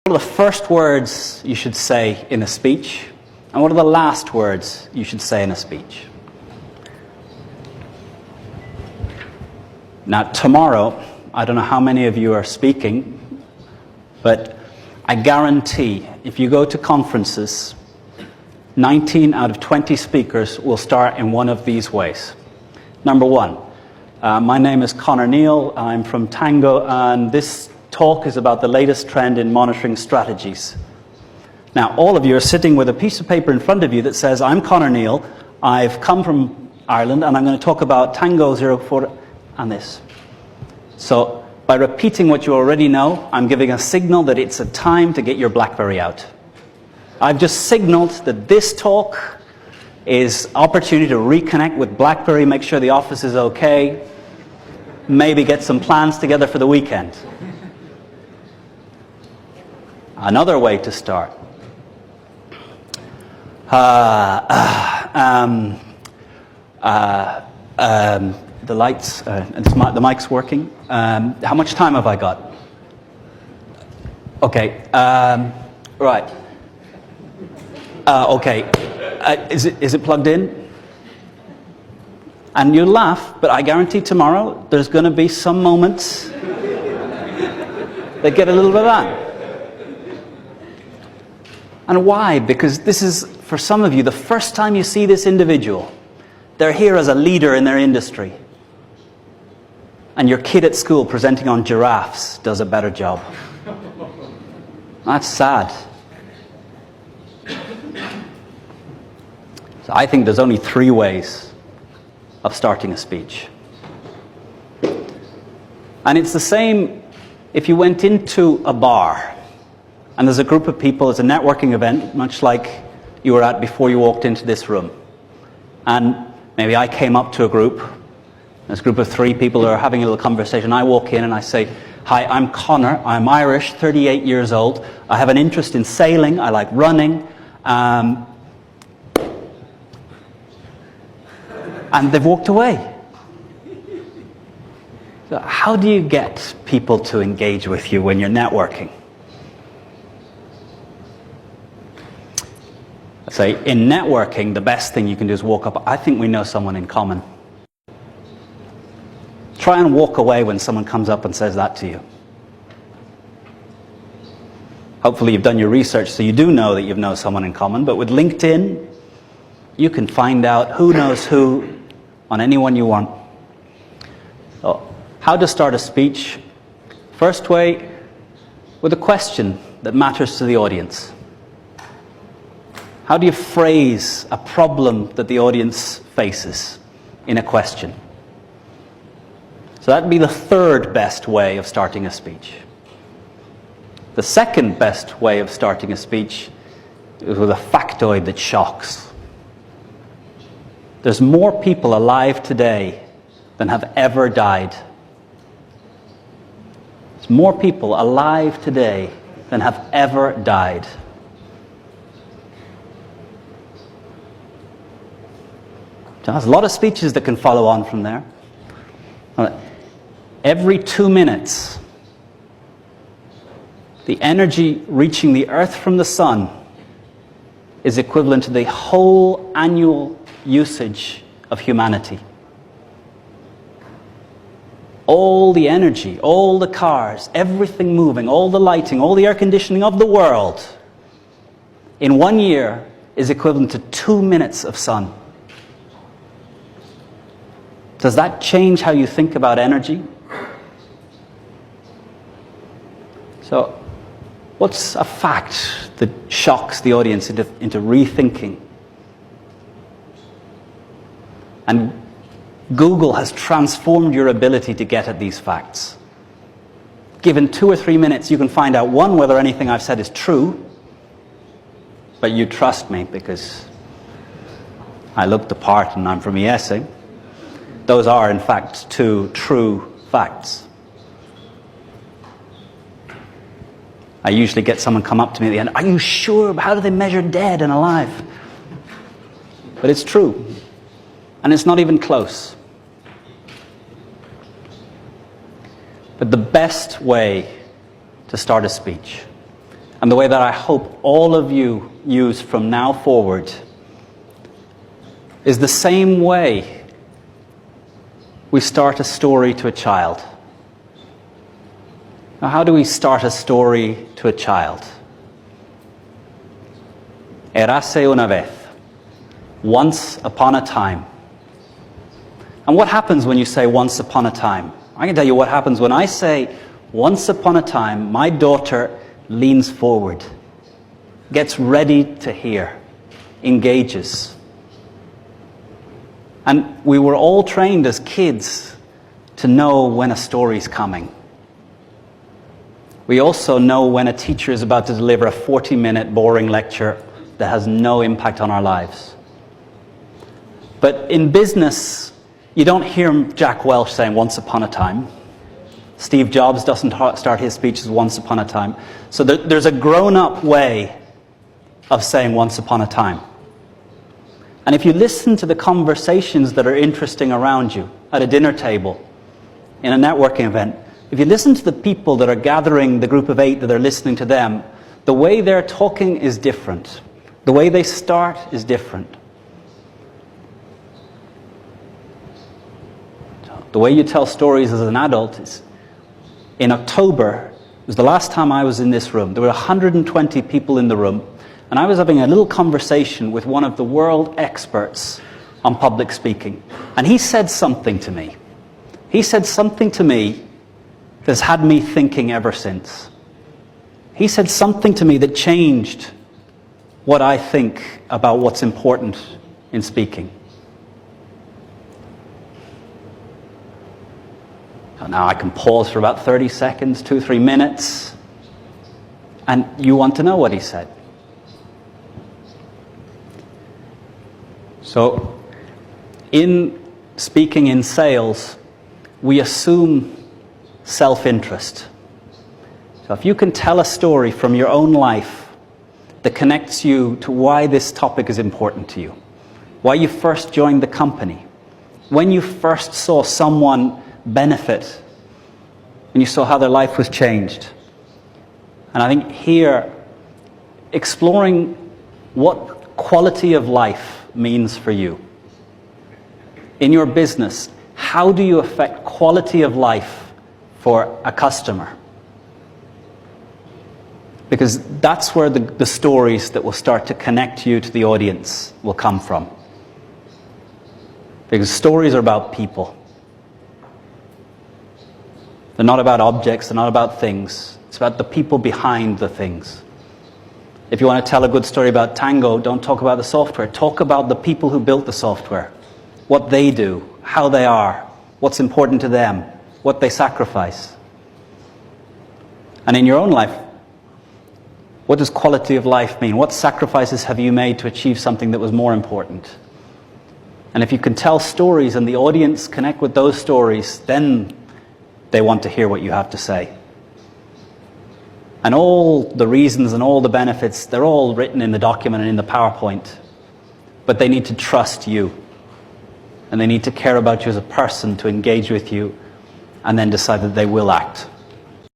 What are the first words you should say in a speech? And what are the last words you should say in a speech? Now, tomorrow, I don't know how many of you are speaking, but I guarantee if you go to conferences, 19 out of 20 speakers will start in one of these ways. Number one, my name is Neill Conor. I'm from Tango, and this talk is about the latest trend in monitoring strategies. Now, all of you are sitting with a piece of paper in front of you that says, I'm Neill Conor, I've come from Ireland, and I'm going to talk about Tango 04 and this. So, by repeating what you already know, I'm giving a signal that it's a time to get your BlackBerry out. I've just signaled that this talk is opportunity to reconnect with BlackBerry, make sure the office is okay, maybe get some plans together for the weekend. Another way to start. The lights, the mic's working. How much time have I got? Okay, right. Okay, is it plugged in? And you laugh, but I guarantee tomorrow there's going to be some moments that get a little bit of that. And why? Because this is, for some of you, the first time you see this individual. They're here as a leader in their industry. And your kid at school presenting on giraffes does a better job. That's sad. So I think there's only 3 ways of starting a speech. And it's the same if you went into a bar and there's a group of people, it's a networking event, much like you were at before you walked into this room. And maybe I came up to a group, there's a group of 3 people who are having a little conversation. I walk in and I say, hi, I'm Connor, I'm Irish, 38 years old. I have an interest in sailing, I like running. And they've walked away. So how do you get people to engage with you when you're networking? So in networking, the best thing you can do is walk up. I think we know someone in common. Try and walk away when someone comes up and says that to you. Hopefully you've done your research so you do know that you know someone in common. But with LinkedIn, you can find out who knows who on anyone you want. So, how to start a speech? First way, with a question that matters to the audience. How do you phrase a problem that the audience faces in a question? So that'd be the 3rd best way of starting a speech. The 2nd best way of starting a speech is with a factoid that shocks. There's more people alive today than have ever died. There's more people alive today than have ever died. There's a lot of speeches that can follow on from there. Every 2 minutes, the energy reaching the Earth from the Sun is equivalent to the whole annual usage of humanity. All the energy, all the cars, everything moving, all the lighting, all the air conditioning of the world in 1 year is equivalent to 2 minutes of sun. Does that change how you think about energy? So, what's a fact that shocks the audience into rethinking? And Google has transformed your ability to get at these facts. Given 2 or 3 minutes, you can find out, 1, whether anything I've said is true, but you trust me because I looked the part and I'm from ESA. Those are, in fact, 2 true facts. I usually get someone come up to me at the end, are you sure? How do they measure dead and alive? But it's true. And it's not even close. But the best way to start a speech, and the way that I hope all of you use from now forward, is the same way we start a story to a child. Now, how do we start a story to a child? Érase una vez. Once upon a time. And what happens when you say once upon a time? I can tell you what happens when I say once upon a time. My daughter leans forward, gets ready to hear, engages. And we were all trained as kids to know when a story's coming. We also know when a teacher is about to deliver a 40-minute boring lecture that has no impact on our lives. But in business, you don't hear Jack Welch saying once upon a time. Steve Jobs doesn't start his speeches once upon a time. So there's a grown-up way of saying once upon a time. And if you listen to the conversations that are interesting around you at a dinner table, in a networking event, if you listen to the people that are gathering, the group of 8 that are listening to them, the way they're talking is different. The way they start is different. The way you tell stories as an adult is, in October, it was the last time I was in this room. There were 120 people in the room, and I was having a little conversation with one of the world experts on public speaking. And he said something to me. He said something to me that's had me thinking ever since. He said something to me that changed what I think about what's important in speaking. Now I can pause for about 30 seconds, 2-3 minutes, and you want to know what he said. So, in speaking in sales, we assume self-interest. So if you can tell a story from your own life that connects you to why this topic is important to you, why you first joined the company, when you first saw someone benefit, and you saw how their life was changed. And I think here, exploring what quality of life means for you. In your business, how do you affect quality of life for a customer? Because that's where the stories that will start to connect you to the audience will come from. Because stories are about people. They're not about objects, they're not about things. It's about the people behind the things. If you want to tell a good story about Tango, don't talk about the software. Talk about the people who built the software. What they do, how they are, what's important to them, what they sacrifice. And in your own life, what does quality of life mean? What sacrifices have you made to achieve something that was more important? And if you can tell stories and the audience connect with those stories, then they want to hear what you have to say. And all the reasons and all the benefits, they're all written in the document and in the PowerPoint. But they need to trust you. And they need to care about you as a person to engage with you and then decide that they will act.